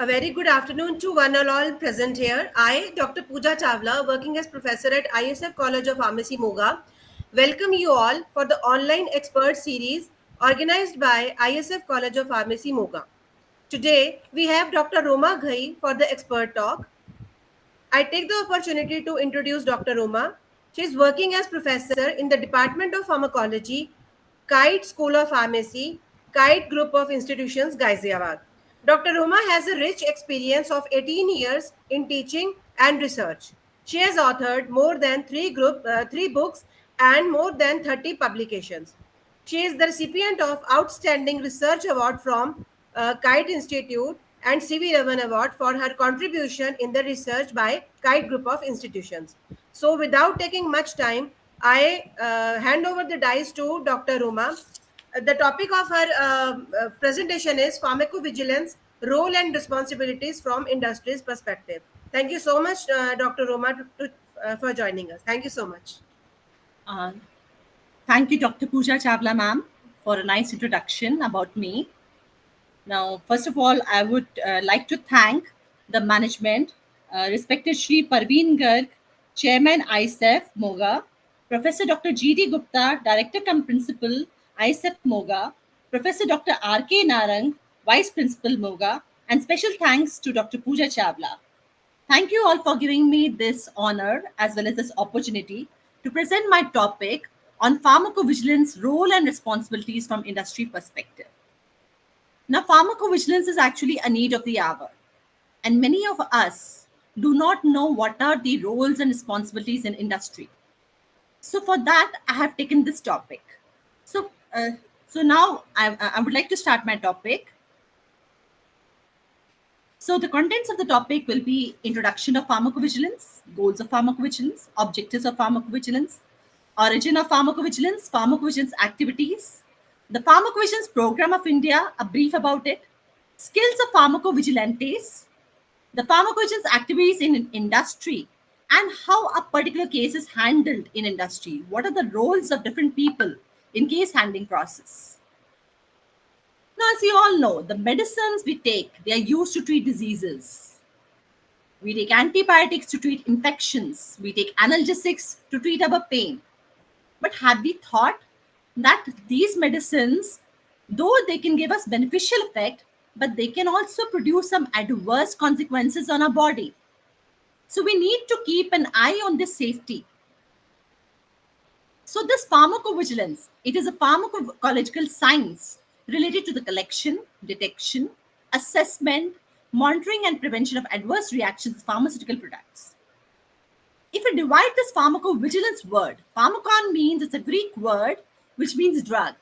A very good afternoon to one and all present here. I, Dr. Pooja Chawla, working as professor at ISF College of Pharmacy, Moga, welcome you all for the online expert series organized by ISF College of Pharmacy, Moga. Today, we have Dr. Roma Ghai for the expert talk. I take the opportunity to introduce Dr. Roma. She is working as professor in the Department of Pharmacology, KIET School of Pharmacy, KIET Group of Institutions, Ghaziabad. Dr. Roma has a rich experience of 18 years in teaching and research. She has authored more than three books and more than 30 publications. She is the recipient of Outstanding Research Award from KIET Institute and C.V. Raman Award for her contribution in the research by KIET Group of Institutions. So, without taking much time, I hand over the dice to Dr. Roma. The topic of her presentation is pharmacovigilance, role and responsibilities from industry's perspective. Thank you so much, Dr. Roma, for joining us. Thank you so much. Thank you, Dr. Pooja Chawla, ma'am, for a nice introduction about me. Now, first of all, I would like to thank the management, respected Shri Parveen Garg, Chairman ISF Moga, Professor Dr. G.D. Gupta, Director cum Principal, ISF Moga, Professor Dr. R.K. Narang, Vice Principal Moga, and special thanks to Dr. Pooja Chawla. Thank you all for giving me this honor as well as this opportunity to present my topic on pharmacovigilance role and responsibilities from industry perspective. Now, pharmacovigilance is actually a need of the hour, and many of us do not know what are the roles and responsibilities in industry. So for that, I have taken this topic. So now I would like to start my topic. So the contents of the topic will be introduction of pharmacovigilance, goals of pharmacovigilance, objectives of pharmacovigilance, origin of pharmacovigilance, pharmacovigilance activities, the Pharmacovigilance Program of India, a brief about it, skills of pharmacovigilantes, the pharmacovigilance activities in industry, and how a particular case is handled in industry. What are the roles of different people in case handling process? Now, as you all know, the medicines we take, they are used to treat diseases. We take antibiotics to treat infections. We take analgesics to treat our pain. But have we thought that these medicines, though they can give us beneficial effect, but they can also produce some adverse consequences on our body? So we need to keep an eye on this safety. So this pharmacovigilance, it is a pharmacological science related to the collection, detection, assessment, monitoring and prevention of adverse reactions to pharmaceutical products. If we divide this pharmacovigilance word, pharmakon means, it's a Greek word which means drug.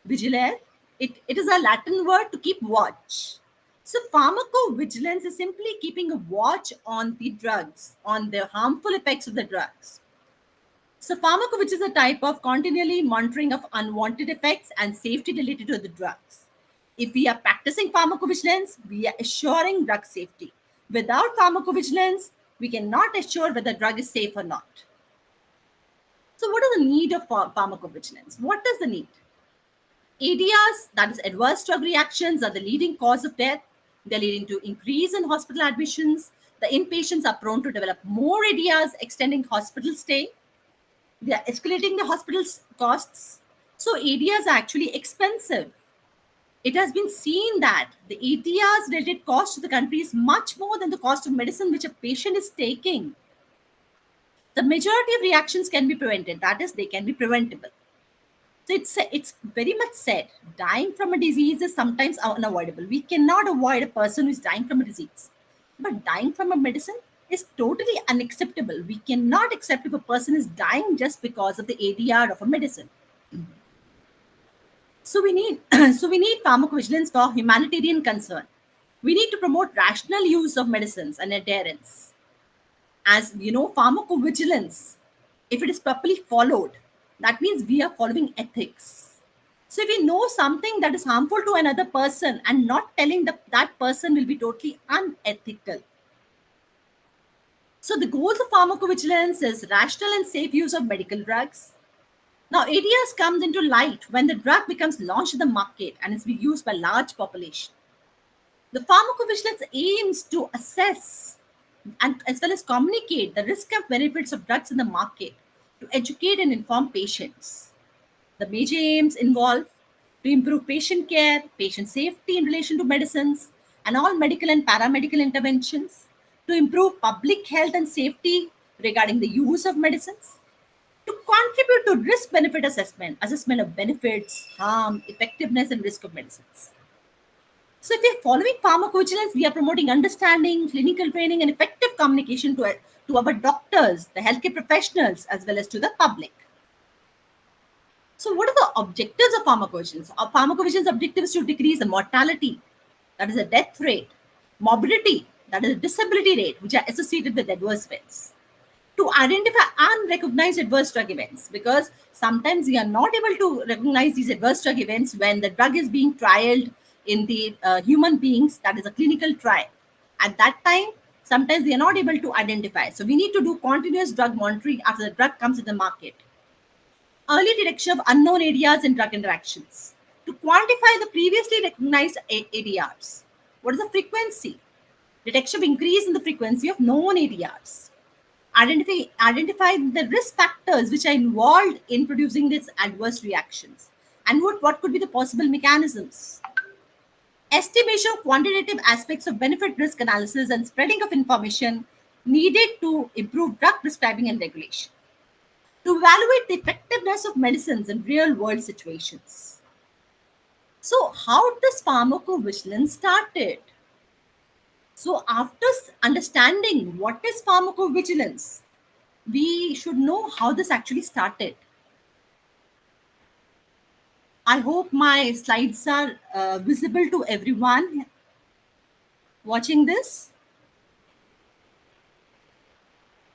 Vigilare, it is a Latin word to keep watch. So pharmacovigilance is simply keeping a watch on the drugs, on the harmful effects of the drugs. So pharmacovigilance is a type of continually monitoring of unwanted effects and safety related to the drugs. If we are practicing pharmacovigilance, we are assuring drug safety. Without pharmacovigilance, we cannot assure whether drug is safe or not. So what is the need of pharmacovigilance? What is the need? ADRs, that is adverse drug reactions, are the leading cause of death. They're leading to increase in hospital admissions. The inpatients are prone to develop more ADRs, extending hospital stay. They are escalating the hospital's costs. So ADRs are actually expensive. It has been seen that the ADRs related cost to the country is much more than the cost of medicine which a patient is taking. The majority of reactions can be prevented. That is, they can be preventable. So it's very much said, dying from a disease is sometimes unavoidable. We cannot avoid a person who is dying from a disease. But dying from a medicine is totally unacceptable. We cannot accept if a person is dying just because of the ADR of a medicine. So we need pharmacovigilance for humanitarian concern. We need to promote rational use of medicines and adherence. As you know, pharmacovigilance, if it is properly followed, that means we are following ethics. So if we know something that is harmful to another person and not telling that person will be totally unethical. So the goals of pharmacovigilance is rational and safe use of medical drugs. Now, ADRs comes into light when the drug becomes launched in the market and is being used by large population. The pharmacovigilance aims to assess and as well as communicate the risk and benefits of drugs in the market to educate and inform patients. The major aims involve to improve patient care, patient safety in relation to medicines, and all medical and paramedical interventions, to improve public health and safety regarding the use of medicines, to contribute to risk benefit assessment of benefits, harm, effectiveness, and risk of medicines. So, if we are following pharmacovigilance, we are promoting understanding, clinical training, and effective communication to our doctors, the healthcare professionals, as well as to the public. So, what are the objectives of pharmacovigilance? Our pharmacovigilance objective is to decrease the mortality, that is the death rate, morbidity, that is the disability rate, which are associated with adverse events, to identify and recognize adverse drug events, because sometimes we are not able to recognize these adverse drug events when the drug is being trialed in the human beings, that is a clinical trial. At that time, sometimes we are not able to identify. So, we need to do continuous drug monitoring after the drug comes in the market. Early detection of unknown areas in drug interactions. To quantify the previously recognized ADRs. What is the frequency? Detection of increase in the frequency of known ADRs. Identify the risk factors which are involved in producing these adverse reactions. And what could be the possible mechanisms? Estimation of quantitative aspects of benefit risk analysis and spreading of information needed to improve drug prescribing and regulation, to evaluate the effectiveness of medicines in real world situations. So, how does pharmacovigilance started? So, after understanding what is pharmacovigilance, we should know how this actually started. I hope my slides are visible to everyone watching this.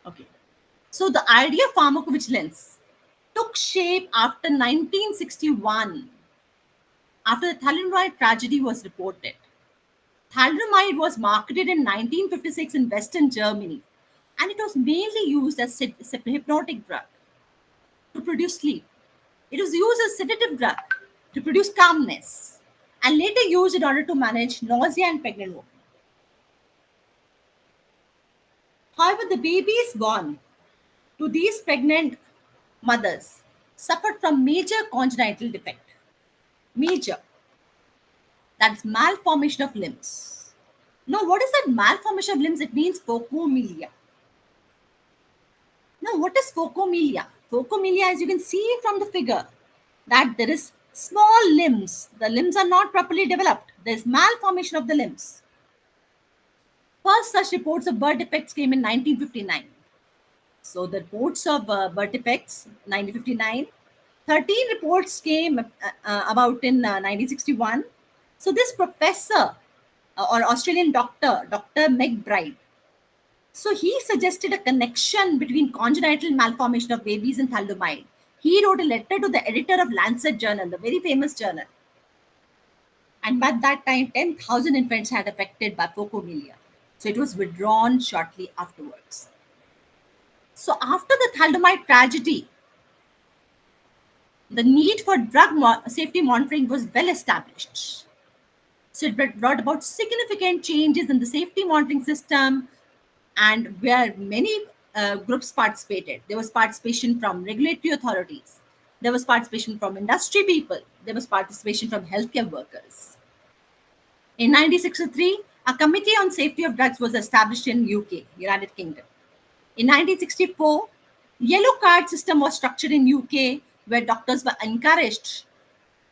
Okay. So, the idea of pharmacovigilance took shape after 1961, after the thalidomide tragedy was reported. Thalidomide was marketed in 1956 in Western Germany, and it was mainly used as a hypnotic drug to produce sleep. It was used as sedative drug to produce calmness, and later used in order to manage nausea and pregnant women. However, the babies born to these pregnant mothers suffered from major congenital defect. Major, that's malformation of limbs. Now, what is that malformation of limbs? It means focomelia. Now, what is focomelia? Focomelia, as you can see from the figure, that there is small limbs. The limbs are not properly developed. There is malformation of the limbs. First such reports of birth defects came in 1959. So the reports of birth defects, 1959. 13 reports came about in 1961. So this professor or Australian doctor, Dr. McBride, so he suggested a connection between congenital malformation of babies and thalidomide. He wrote a letter to the editor of Lancet journal, the very famous journal. And by that time, 10,000 infants had affected by focomelia. So it was withdrawn shortly afterwards. So after the thalidomide tragedy, the need for drug safety monitoring was well established. So it brought about significant changes in the safety monitoring system, and where many groups participated. There was participation from regulatory authorities. There was participation from industry people. There was participation from healthcare workers. In 1963, a committee on safety of drugs was established in UK, United Kingdom. In 1964, yellow card system was structured in UK, where doctors were encouraged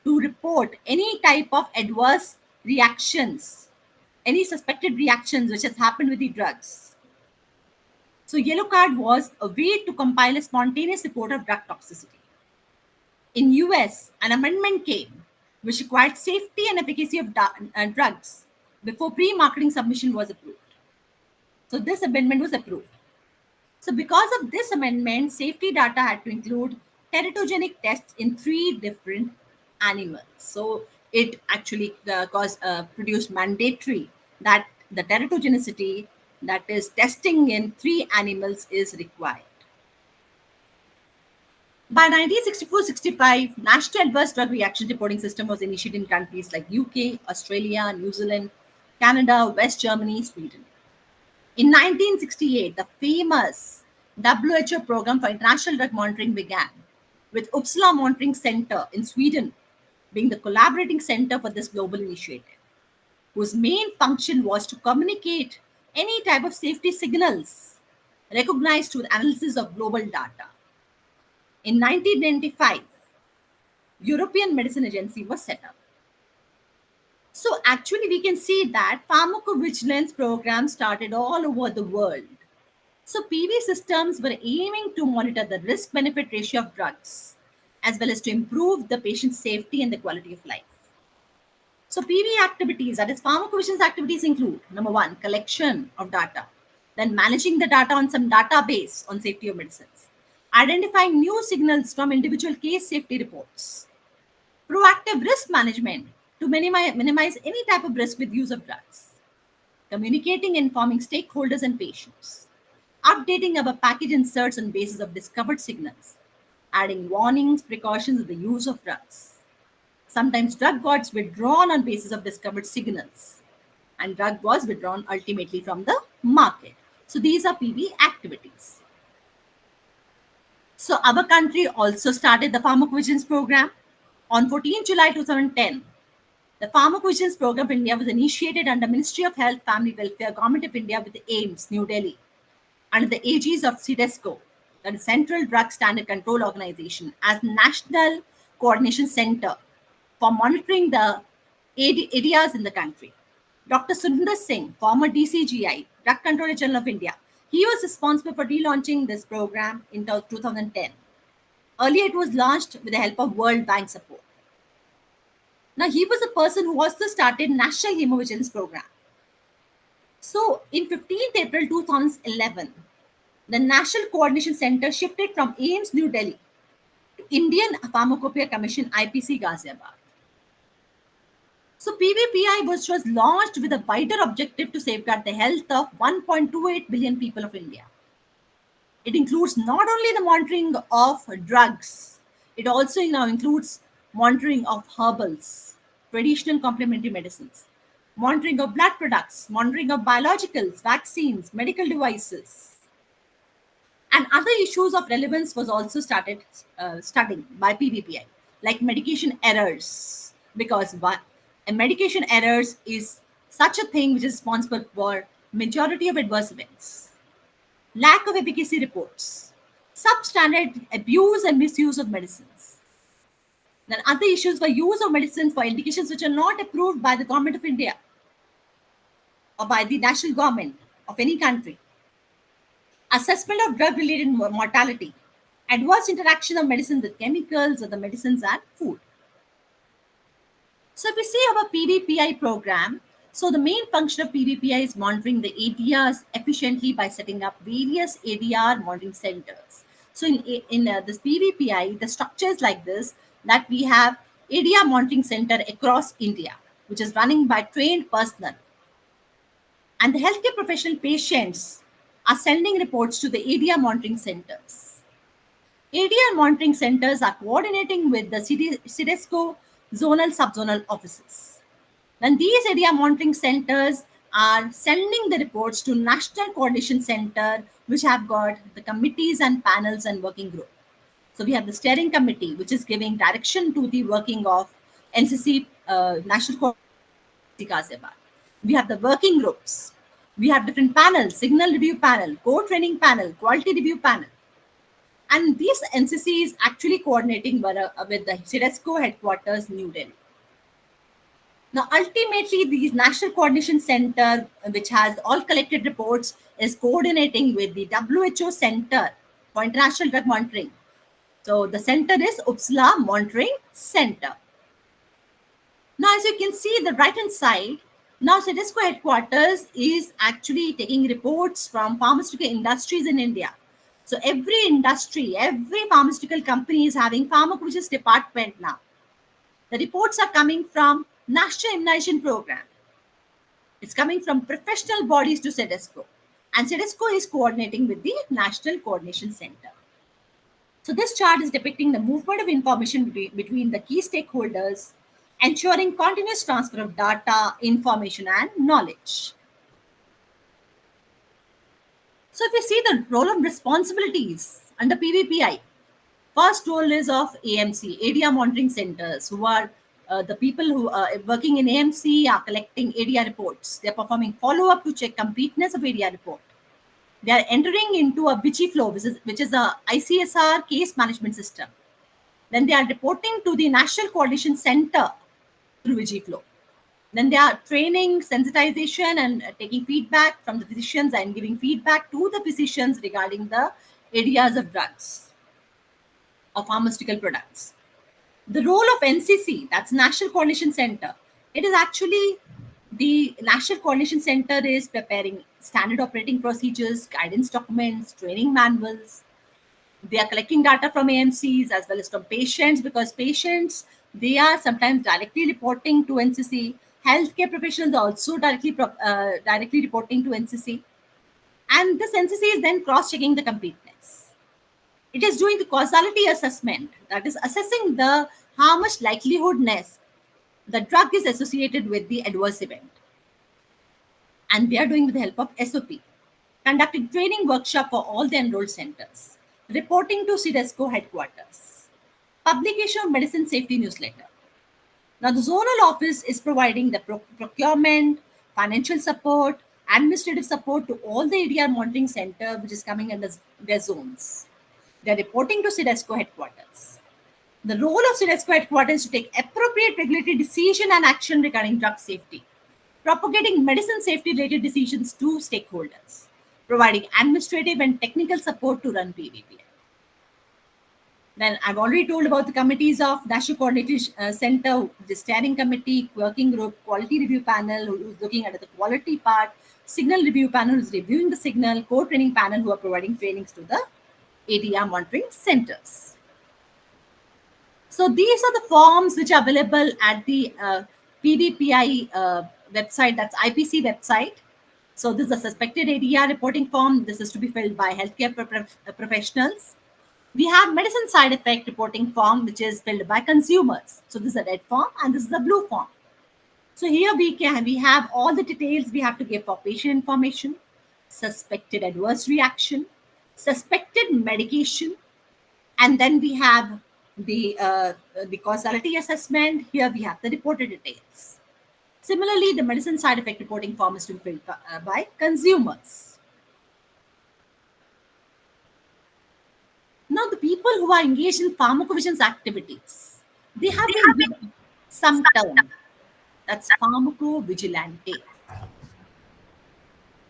to report any type of adverse reactions, any suspected reactions which has happened with the drugs. So yellow card was a way to compile a spontaneous report of drug toxicity. In US, an amendment came which required safety and efficacy of drugs before pre-marketing submission was approved. So this amendment was approved. So because of this amendment, safety data had to include teratogenic tests in 3 different animals. So it actually produced mandatory that the teratogenicity, that is testing in 3 animals, is required. By 1964-65, National Adverse Drug Reaction Reporting System was initiated in countries like UK, Australia, New Zealand, Canada, West Germany, Sweden. In 1968, the famous WHO program for international drug monitoring began, with Uppsala Monitoring Center in Sweden being the collaborating center for this global initiative, whose main function was to communicate any type of safety signals recognized through the analysis of global data. In 1995, European Medicine Agency was set up. So actually we can see that pharmacovigilance programs started all over the world. So PV systems were aiming to monitor the risk-benefit ratio of drugs, as well as to improve the patient's safety and the quality of life. So PV activities, that is pharmacovigilance activities, include number one, collection of data, then managing the data on some database on safety of medicines, identifying new signals from individual case safety reports, proactive risk management to minimize any type of risk with use of drugs, communicating and informing stakeholders and patients, updating our package inserts on basis of discovered signals, adding warnings, precautions of the use of drugs. Sometimes drug got withdrawn on basis of discovered signals, and drug was withdrawn ultimately from the market. So these are PV activities. So our country also started the pharmacovigilance program. On 14 July 2010, the pharmacovigilance program of India was initiated under Ministry of Health, Family Welfare, Government of India with the AIMS, New Delhi, under the Aegis of CDSCO, that is Central Drug Standard Control Organization, as National Coordination Center for monitoring the areas in the country. Dr. Sundar Singh, former DCGI, Drug Controller General of India, he was responsible for relaunching this program in 2010. Earlier, it was launched with the help of World Bank support. Now, he was the person who also started National Hemovigilance Program. So, in 15th April 2011, the National Coordination Center shifted from AIMS New Delhi to Indian Pharmacopoeia Commission IPC Ghaziabad. So PVPI was launched with a wider objective to safeguard the health of 1.28 billion people of India. It includes not only the monitoring of drugs, it also now includes monitoring of herbals, traditional complementary medicines, monitoring of blood products, monitoring of biologicals, vaccines, medical devices. And other issues of relevance was also started studying by PVPI, like medication errors, because medication errors is such a thing which is responsible for majority of adverse events. Lack of efficacy reports, substandard abuse and misuse of medicines. Then other issues were use of medicines for indications which are not approved by the government of India or by the national government of any country. Assessment of drug-related mortality, adverse interaction of medicine with chemicals or the medicines and food. So if we see our PVPI program, so the main function of PVPI is monitoring the ADRs efficiently by setting up various ADR monitoring centers. So in this PVPI, the structure is like this, that we have ADR monitoring center across India, which is running by trained personnel. And the healthcare professional patients are sending reports to the ADR monitoring centers. ADR monitoring centers are coordinating with the CDSCO zonal subzonal offices. Then these ADR monitoring centers are sending the reports to National Coordination Center, which have got the committees and panels and working group. So we have the steering committee, which is giving direction to the working of NCC, National Coordination Ghaziabad. We have the working groups. We have different panels, signal review panel, core training panel, quality review panel. And these NCC is actually coordinating with the CDSCO headquarters, New Delhi. Now, ultimately, the National Coordination Center, which has all collected reports, is coordinating with the WHO Center for International Drug Monitoring. So, the center is Uppsala Monitoring Center. Now, as you can see, the right-hand side, now CDSCO headquarters is actually taking reports from pharmaceutical industries in India. So, every industry, every pharmaceutical company is having pharmacovigilance department now. The reports are coming from National Immunization Program. It's coming from professional bodies to CDSCO. And CDSCO is coordinating with the National Coordination Center. So this chart is depicting the movement of information between the key stakeholders ensuring continuous transfer of data, information, and knowledge. So if you see the role and responsibilities under PVPI, first role is of AMC, ADR monitoring centers, who are the people who are working in AMC are collecting ADR reports. They are performing follow-up to check completeness of ADR report. They are entering into a VigiFlow, which is a ICSR case management system. Then they are reporting to the National Coordination Center through VigiFlow. Then they are training, sensitization, and taking feedback from the physicians and giving feedback to the physicians regarding the ADRs of drugs or pharmaceutical products. The role of NCC, that's National Coordination Center, it is actually the National Coordination Center is preparing standard operating procedures, guidance documents, training manuals. They are collecting data from AMCs as well as from patients, because patients, they are sometimes directly reporting to NCC. Healthcare professionals are also directly reporting to NCC. And this NCC is then cross-checking the completeness. It is doing the causality assessment, that is assessing the how much likelihoodness the drug is associated with the adverse event. And they are doing with the help of SOP, conducting training workshop for all the enrolled centers, reporting to CDESCO headquarters, publication of medicine safety newsletter. Now, the zonal office is providing the procurement, financial support, administrative support to all the ADR monitoring center, which is coming under their zones. They're reporting to CDESCO headquarters. The role of CDESCO headquarters is to take appropriate regulatory decision and action regarding drug safety, propagating medicine safety related decisions to stakeholders, providing administrative and technical support to run PVPI. Then I've already told about the committees of National Coordination Center, the steering committee, working group, quality review panel, who's looking at the quality part, signal review panel, who's reviewing the signal, core training panel, who are providing trainings to the ADR monitoring centers. So these are the forms which are available at the PVPI website, that's IPC website. So this is a suspected ADR reporting form. This is to be filled by healthcare professionals. We have medicine side effect reporting form, which is filled by consumers. So this is a red form and this is a blue form. So here we have all the details we have to give for patient information, suspected adverse reaction, suspected medication, and then we have the causality assessment. Here we have the reported details. Similarly, the medicine side effect reporting form is to be filled by consumers. Now, the people who are engaged in pharmacovigilance activities, they have been given some term, that's pharmacovigilante.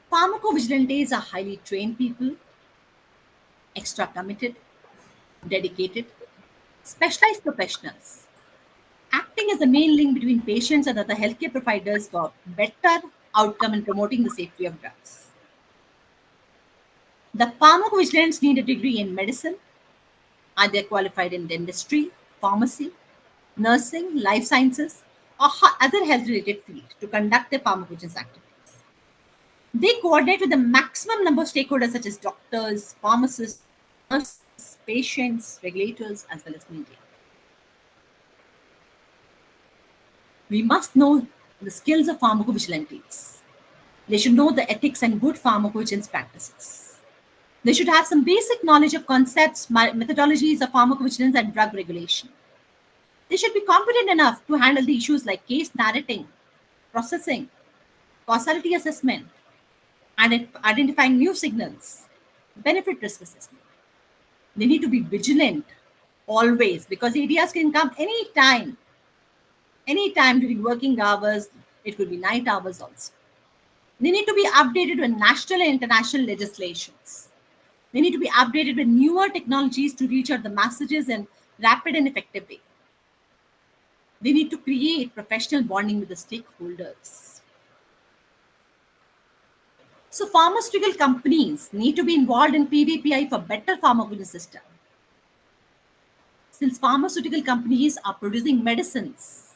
Pharmacovigilantes are highly trained people, extra committed, dedicated, specialized professionals, acting as the main link between patients and other healthcare providers for better outcome in promoting the safety of drugs. The pharmacovigilants need a degree in medicine. Are they qualified in dentistry, pharmacy, nursing, life sciences, or other health-related field to conduct their pharmacovigilance activities? They coordinate with the maximum number of stakeholders such as doctors, pharmacists, nurses, patients, regulators, as well as media. We must know the skills of pharmacovigilantes. They should know the ethics and good pharmacovigilance practices. They should have some basic knowledge of concepts, methodologies of pharmacovigilance and drug regulation. They should be competent enough to handle the issues like case narrating, processing, causality assessment, and identifying new signals, benefit risk assessment. They need to be vigilant always, because ADRs can come anytime during working hours. It could be night hours also. They need to be updated with national and international legislations. They need to be updated with newer technologies to reach out the messages in rapid and effective way. They need to create professional bonding with the stakeholders. So pharmaceutical companies need to be involved in PVPI for better pharmacovigilance system. Since pharmaceutical companies are producing medicines,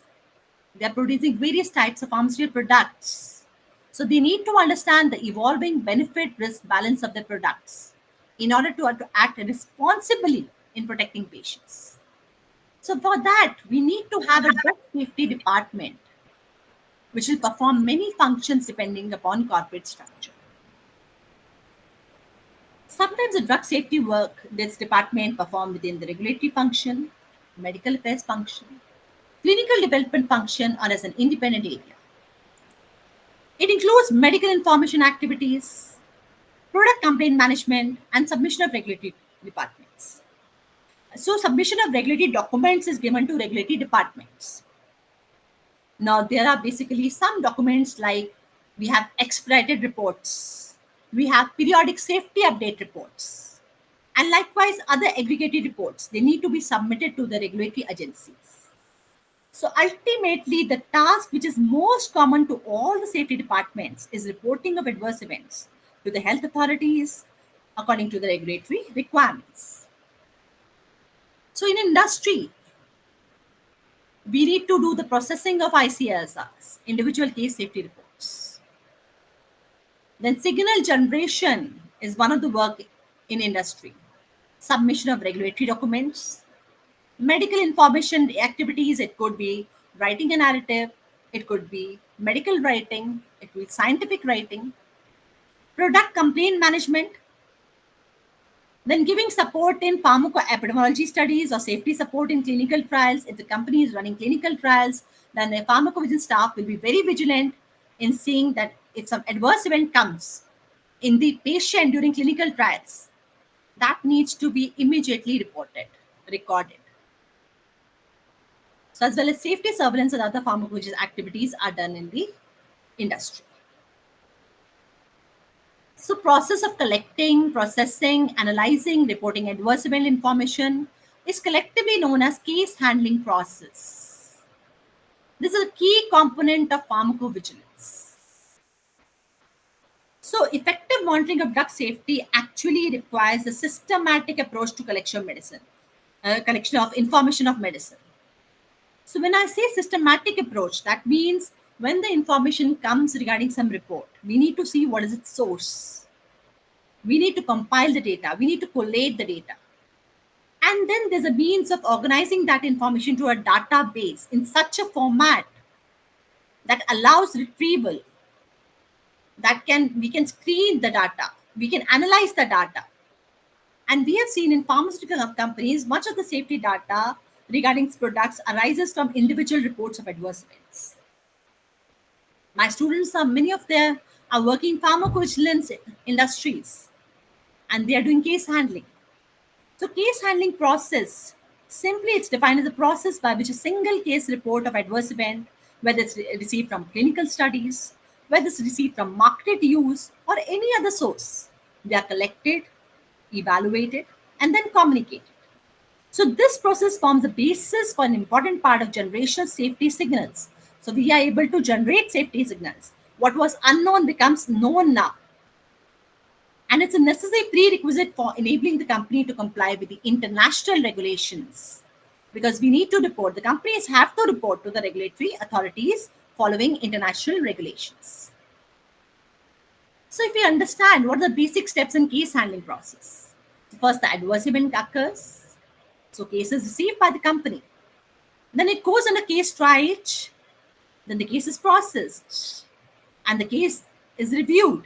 they are producing various types of pharmaceutical products. So they need to understand the evolving benefit-risk balance of their products in order to act responsibly in protecting patients. So for that, we need to have a drug safety department which will perform many functions depending upon corporate structure. Sometimes the drug safety work this department perform within the regulatory function, medical affairs function, clinical development function, or as an independent area. It includes medical information activities, product complaint management, and submission of regulatory departments. So submission of regulatory documents is given to regulatory departments. Now there are basically some documents like we have expedited reports, we have periodic safety update reports, and likewise other aggregated reports. They need to be submitted to the regulatory agencies. So ultimately, the task which is most common to all the safety departments is reporting of adverse events to the health authorities according to the regulatory requirements. So in industry, we need to do the processing of ICSRs, individual case safety reports. Then signal generation is one of the work in industry. Submission of regulatory documents, medical information activities. It could be writing a narrative, it could be medical writing, it could be scientific writing, product complaint management, then giving support in pharmacoepidemiology studies or safety support in clinical trials. If the company is running clinical trials, then the pharmacovigilance staff will be very vigilant in seeing that if some adverse event comes in the patient during clinical trials, that needs to be immediately recorded. So as well as safety surveillance and other pharmacovigilance activities are done in the industry. So process of collecting, processing, analyzing, reporting adverse event information is collectively known as case handling process. This is a key component of pharmacovigilance. So effective monitoring of drug safety actually requires a systematic approach to collection of information of medicine. So when I say systematic approach, that means when the information comes regarding some report, we need to see what is its source. We need to compile the data. We need to collate the data. And then there's a means of organizing that information to a database in such a format that allows retrieval, we can screen the data, we can analyze the data. And we have seen in pharmaceutical companies, much of the safety data regarding products arises from individual reports of adverse events. My students many of them are working pharmacovigilance industries and they are doing case handling. So case handling process, simply it's defined as a process by which a single case report of adverse event, whether it's received from clinical studies, whether it's received from marketed use or any other source, they are collected, evaluated, and then communicated. So this process forms the basis for an important part of generation of safety signals. So we are able to generate safety signals. What was unknown becomes known now. And it's a necessary prerequisite for enabling the company to comply with the international regulations. Because we need to report, the companies have to report to the regulatory authorities following international regulations. So if we understand what are the basic steps in case handling process. First, the adverse event occurs. So case is received by the company. Then it goes under case triage. Then the case is processed. And the case is reviewed.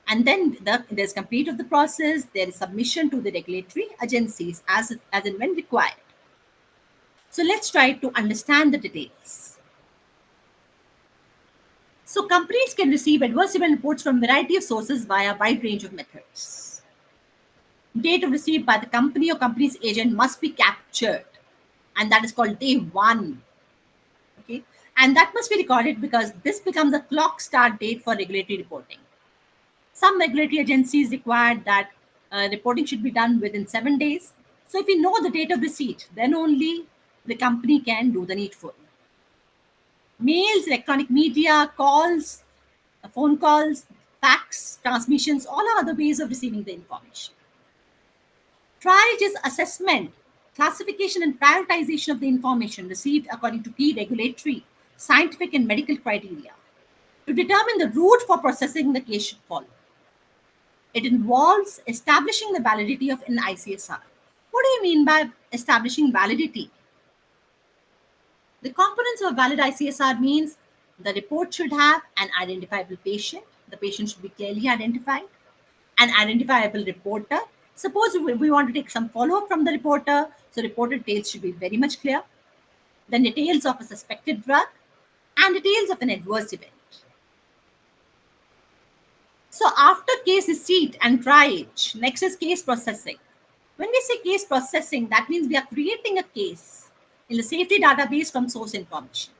And then there's complete of the process. There is submission to the regulatory agencies as and when required. So let's try to understand the details. So companies can receive adverse event reports from a variety of sources via a wide range of methods. Data received by the company or company's agent must be captured, and that is called day one. Okay, and that must be recorded because this becomes a clock start date for regulatory reporting. Some regulatory agencies require that reporting should be done within 7 days. So if we know the date of receipt, then only the company can do the needful. Mails, electronic media, calls, phone calls, fax, transmissions, all are other ways of receiving the information. TRIAGE is assessment, classification, and prioritization of the information received according to key regulatory, scientific, and medical criteria to determine the route for processing the case should follow. It involves establishing the validity of an ICSR. What do you mean by establishing validity? The components of a valid ICSR means the report should have an identifiable patient. The patient should be clearly identified. An identifiable reporter. Suppose we want to take some follow-up from the reporter, so reporter details should be very much clear. Then details of a suspected drug and details of an adverse event. So after case receipt and triage, next is case processing. When we say case processing, that means we are creating a case in the safety database from source information.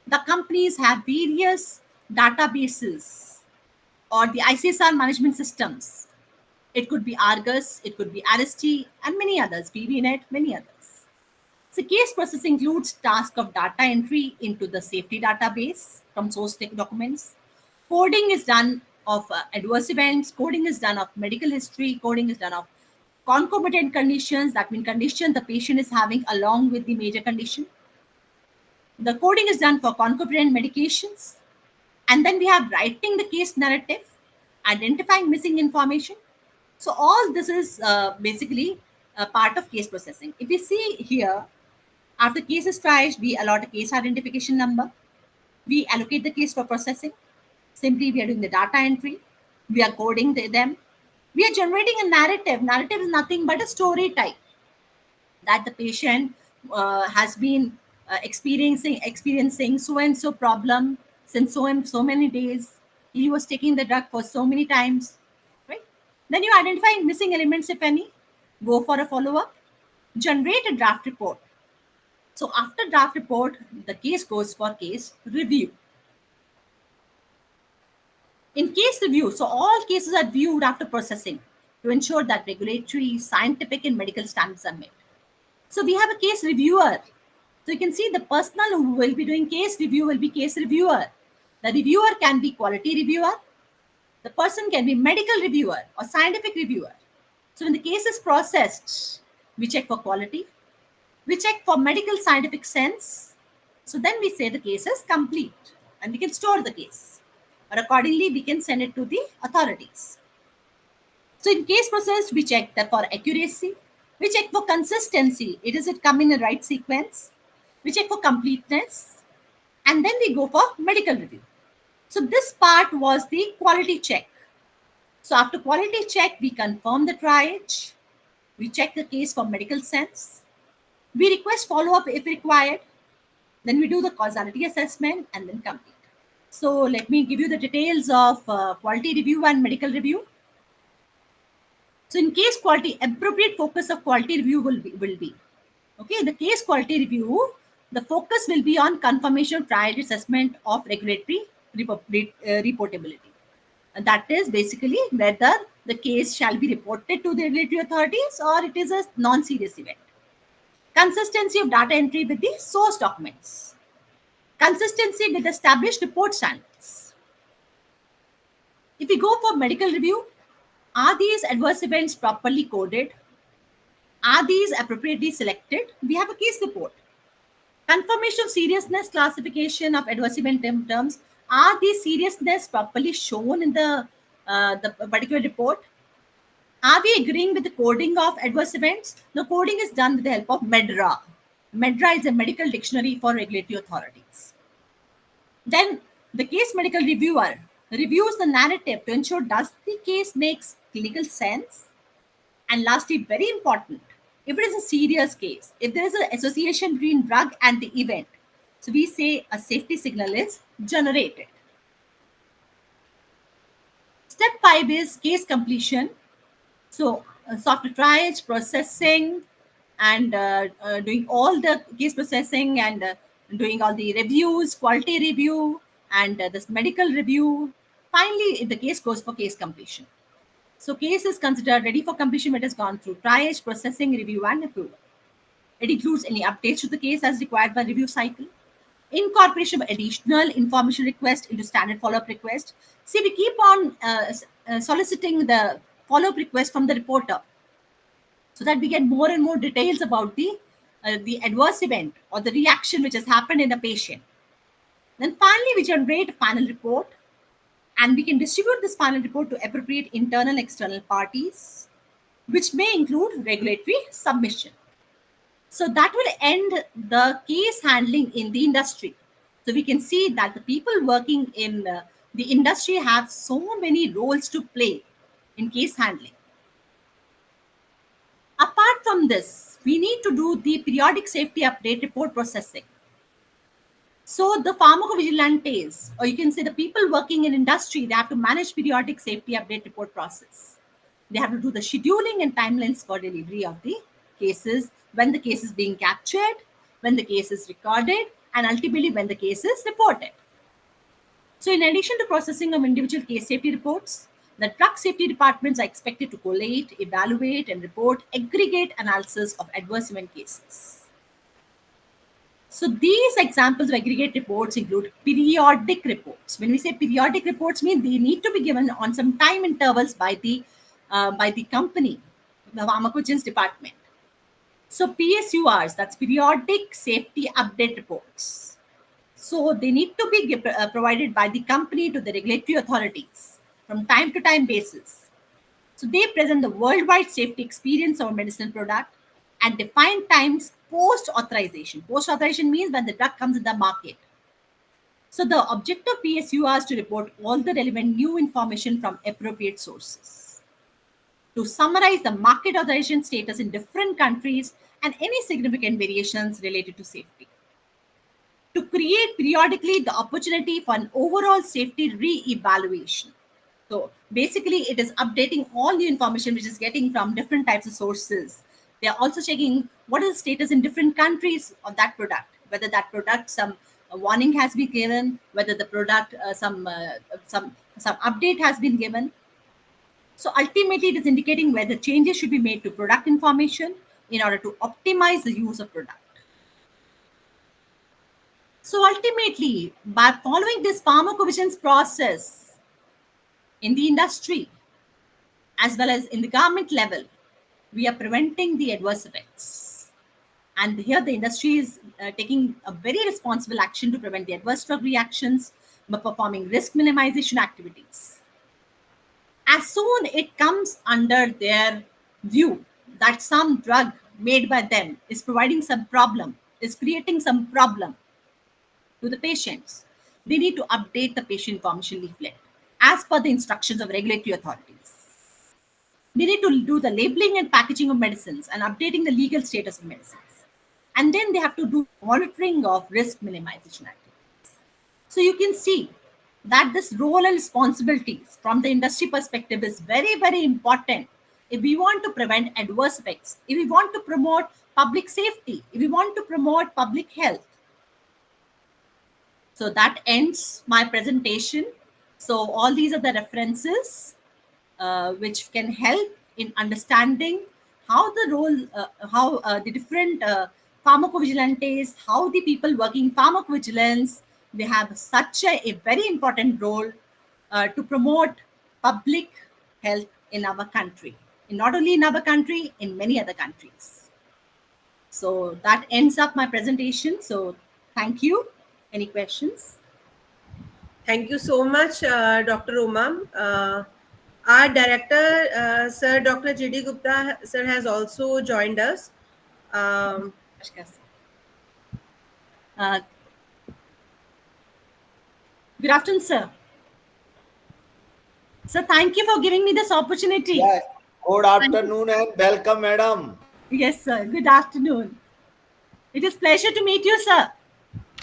The companies have various databases or the ICSR management systems. It could be Argus, it could be RST, and many others, PVNet, many others. So case processing includes task of data entry into the safety database from source documents. Coding is done of adverse events, coding is done of medical history, coding is done of concomitant conditions, that means condition the patient is having along with the major condition. The coding is done for concomitant medications. And then we have writing the case narrative, identifying missing information. So all this is basically a part of case processing. If you see here, after case is triaged, we allot a case identification number. We allocate the case for processing. Simply, we are doing the data entry. We are coding them. We are generating a narrative. Narrative is nothing but a story type that the patient has been experiencing so and so problem since so many days. He was taking the drug for so many times, right? Then you identify missing elements, if any, go for a follow-up, generate a draft report. So after draft report, the case goes for case review. In case review, so all cases are viewed after processing to ensure that regulatory, scientific, and medical standards are met. So we have a case reviewer. So you can see the personnel who will be doing case review will be case reviewer. The reviewer can be quality reviewer. The person can be medical reviewer or scientific reviewer. So when the case is processed, we check for quality. We check for medical scientific sense. So then we say the case is complete and we can store the case. Or accordingly, we can send it to the authorities. So in case processed, we check that for accuracy. We check for consistency. Is it coming in the right sequence? We check for completeness. And then we go for medical review. So this part was the quality check. So after quality check, we confirm the triage. We check the case for medical sense. We request follow-up if required. Then we do the causality assessment and then complete. So let me give you the details of quality review and medical review. So in case quality, appropriate focus of quality review will be okay, the case quality review, the focus will be on confirmation of triage assessment of regulatory reportability. And that is basically whether the case shall be reported to the regulatory authorities or it is a non-serious event. Consistency of data entry with the source documents. Consistency with established report standards. If we go for medical review, are these adverse events properly coded? Are these appropriately selected? We have a case report. Confirmation of seriousness classification of adverse event terms. Are these seriousness properly shown in the particular report? Are we agreeing with the coding of adverse events? The coding is done with the help of MEDRA. MEDRA is a medical dictionary for regulatory authorities. Then the case medical reviewer reviews the narrative to ensure does the case makes clinical sense. And lastly, very important, if it is a serious case, if there is an association between drug and the event, so we say a safety signal is generated. Step 5 is case completion. So software triage, processing, and doing all the case processing and doing all the reviews, quality review, and this medical review. Finally, the case goes for case completion. So case is considered ready for completion when it has gone through triage, processing, review, and approval. It includes any updates to the case as required by review cycle. Incorporation of additional information request into standard follow-up request. See, we keep on soliciting the follow-up request from the reporter so that we get more and more details about the adverse event or the reaction which has happened in the patient. Then finally, we generate a final report and we can distribute this final report to appropriate internal external parties, which may include regulatory submission. So that will end the case handling in the industry. So we can see that the people working in the industry have so many roles to play in case handling. Apart from this, we need to do the periodic safety update report processing. So the pharmacovigilantes, or you can say the people working in industry, they have to manage periodic safety update report process. They have to do the scheduling and timelines for delivery of the cases, when the case is being captured, when the case is recorded, and ultimately when the case is reported. So in addition to processing of individual case safety reports, the drug safety departments are expected to collate, evaluate, and report aggregate analysis of adverse event cases. So these examples of aggregate reports include periodic reports. When we say periodic reports, mean they need to be given on some time intervals by the company, the pharmacovigilance department. So PSURs, that's periodic safety update reports. So they need to be provided by the company to the regulatory authorities from time to time basis. So they present the worldwide safety experience of a medicinal product and define times post authorization. Post authorization means when the drug comes in the market. So the objective PSUR is to report all the relevant new information from appropriate sources, to summarize the market authorization status in different countries and any significant variations related to safety, to create periodically the opportunity for an overall safety re-evaluation. So basically, it is updating all the information which is getting from different types of sources. They are also checking what is the status in different countries of that product, whether that product some warning has been given, whether the product some update has been given. So ultimately, it is indicating whether changes should be made to product information in order to optimize the use of product. So ultimately, by following this pharmacovigilance process in the industry as well as in the government level, we are preventing the adverse effects. And here the industry is taking a very responsible action to prevent the adverse drug reactions by performing risk minimization activities. As soon it comes under their view that some drug made by them is providing some problem, is creating some problem to the patients, they need to update the patient information leaflet as per the instructions of regulatory authorities. They need to do the labeling and packaging of medicines and updating the legal status of medicines. And then they have to do monitoring of risk minimization activities. So you can see that this role and responsibilities from the industry perspective is very, very important if we want to prevent adverse effects, if we want to promote public safety, if we want to promote public health. So that ends my presentation. So all these are the references which can help in understanding how the role, how the different pharmacovigilantes, how the people working pharmacovigilance, they have such a very important role to promote public health in our country, and not only in our country, in many other countries. So that ends up my presentation. So thank you. Any questions? Thank you so much, Dr. Roma. Our director, Sir Dr. J.D. Gupta, sir, has also joined us. Uh, Good afternoon, sir. So thank you for giving me this opportunity. Yeah, good Thank you. afternoon and welcome, madam. Yes, sir. Good afternoon. It is pleasure to meet you, sir.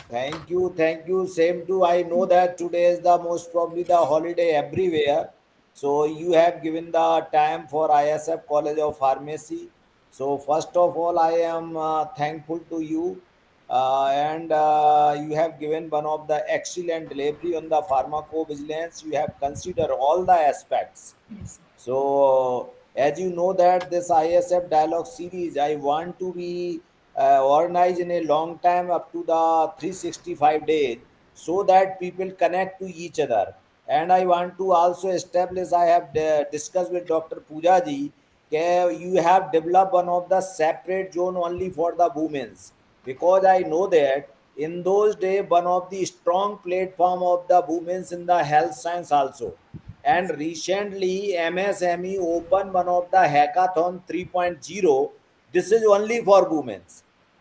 Thank you, thank you. Same too. I know that today is the most probably the holiday everywhere. So you have given the time for ISF College of Pharmacy. So first of all, I am thankful to you, and you have given one of the excellent delivery on the pharmacovigilance. You have considered all the aspects. Yes. So, as you know that this ISF dialogue series, I want to be organized in a long time up to the 365 days so that people connect to each other. And I want to also establish, I have discussed with Dr. Pooja ji, you have developed one of the separate zone only for the women's, because I know that in those days one of the strong platform of the women's in the health science also. And recently, MSME opened one of the Hackathon 3.0. This is only for women.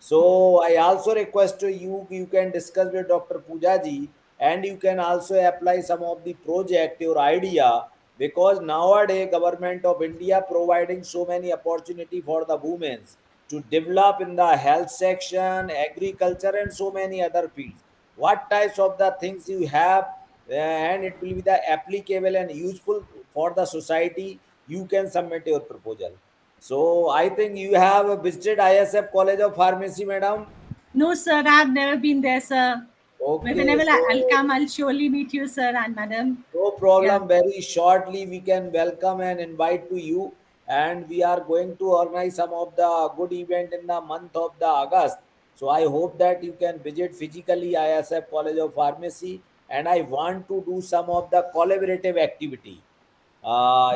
So I also request to you, you can discuss with Dr. Pujaji, and you can also apply some of the project, your idea, because nowadays government of India providing so many opportunity for the women to develop in the health section, agriculture, and so many other fields. What types of the things you have, and it will be the applicable and useful for the society, you can submit your proposal. So I think you have visited ISF College of Pharmacy, madam. No, sir, I've never been there, sir. Okay, Whenever I'll so come, I'll surely meet you, sir and madam. no Yeah. problem. Very shortly, we can welcome and invite to you, and we are going to organize some of the good event in the month of the August. So I hope that you can visit physically ISF College of Pharmacy, and I want to do some of the collaborative activity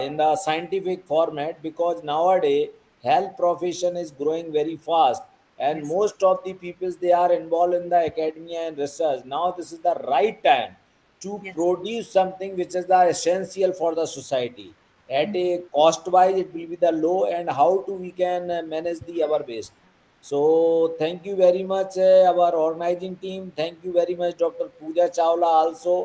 in the scientific format, because nowadays health profession is growing very fast, and Yes. most of the people they are involved in the academia and research. Now this is the right time to Yes. produce something which is the essential for the society. At Yes. a cost wise it will be the low, and how to we can manage the our waste. So thank you very much, our organizing team. Thank you very much, Dr. Pooja Chawla, also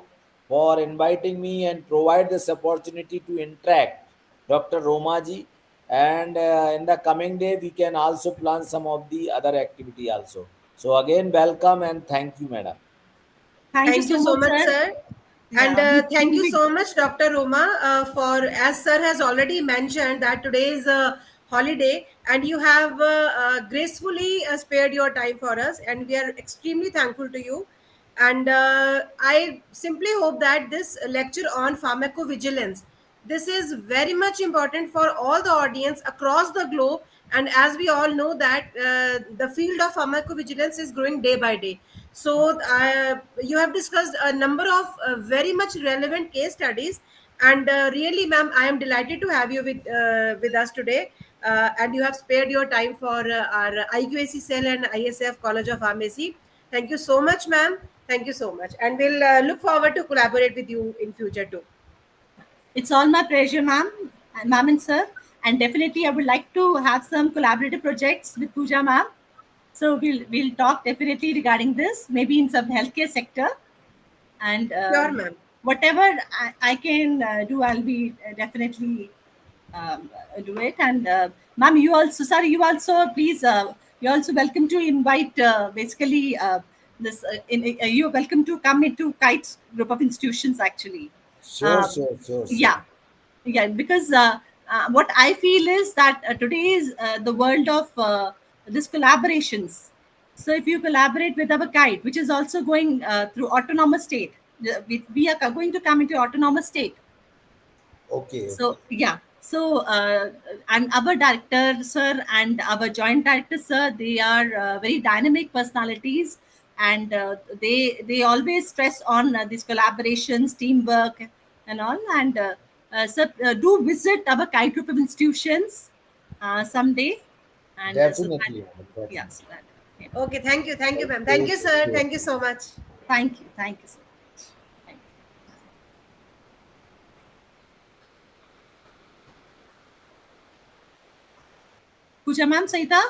for inviting me and provide this opportunity to interact, Dr. Romaji. And in the coming day, we can also plan some of the other activity also. So again, welcome and thank you, madam. Thank you Thank you so so much, much, sir. sir. And Yeah, thank we'll you be. so much, Dr. Roma, for, as sir has already mentioned, that today is a holiday and you have gracefully spared your time for us, and we are extremely thankful to you. And I simply hope that this lecture on pharmacovigilance, this is very much important for all the audience across the globe. And as we all know that the field of pharmacovigilance is growing day by day. So you have discussed a number of very much relevant case studies, and really, ma'am, I am delighted to have you with us today. And you have spared your time for our IQAC cell and ISF College of Pharmacy. Thank you so much, ma'am. Thank you so much, and we'll look forward to collaborate with you in future too. It's all my pleasure, ma'am and sir. And definitely, I would like to have some collaborative projects with Pooja, ma'am. So we'll talk definitely regarding this, maybe in some healthcare sector, and Sure, ma'am. whatever I can do, I'll be definitely do it. And ma'am, you also, sorry, you also please, you're also welcome to invite basically this. You're welcome to come into KIET group of institutions actually. Sure, Um, sure, sure, yeah, sure. yeah, because what I feel is that today is the world of this collaborations. So if you collaborate with our KIET, which is also going through autonomous state, we are going to come into autonomous state. Okay, So okay. yeah, so and our director sir and our joint director sir, they are very dynamic personalities, and they always stress on these collaborations, teamwork, and all. And sir, do visit our KIET group of institutions someday, and so that, Definitely, madam, yeah, definitely. so that, yeah. Okay, thank you, ma'am. Thank Okay, you, sir. okay. Thank you so much. Thank you so much. Thank you. Pooja ma'am, Saita.